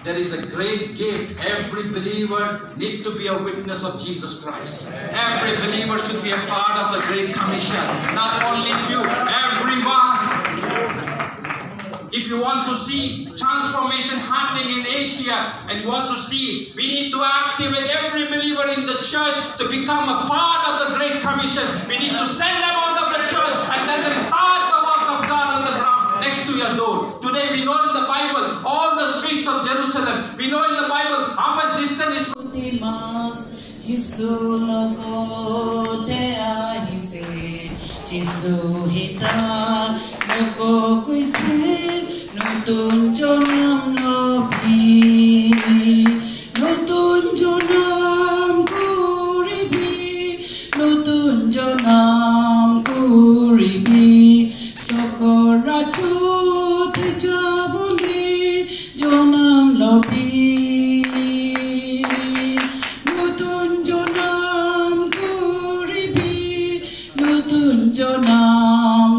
There is a great gift. Every believer needs to be a witness of Jesus Christ. Every believer should be a part of the Great Commission. Not only few, everyone. If you want to see transformation happening in Asia and you want to see, we need to activate every believer in the church to become a part of the Great Commission. We need to send them out of the church and let them start the work of God on the ground next to your door. Today we know in the Bible, all the streets of Jerusalem. We know in the Bible how much distance is from Nutun jonam lobi, nutun jonam kuribi, nutun jonam kuribi. Sokora chute jabuli jonam lobi, nutun jonam kuribi, nutun jonam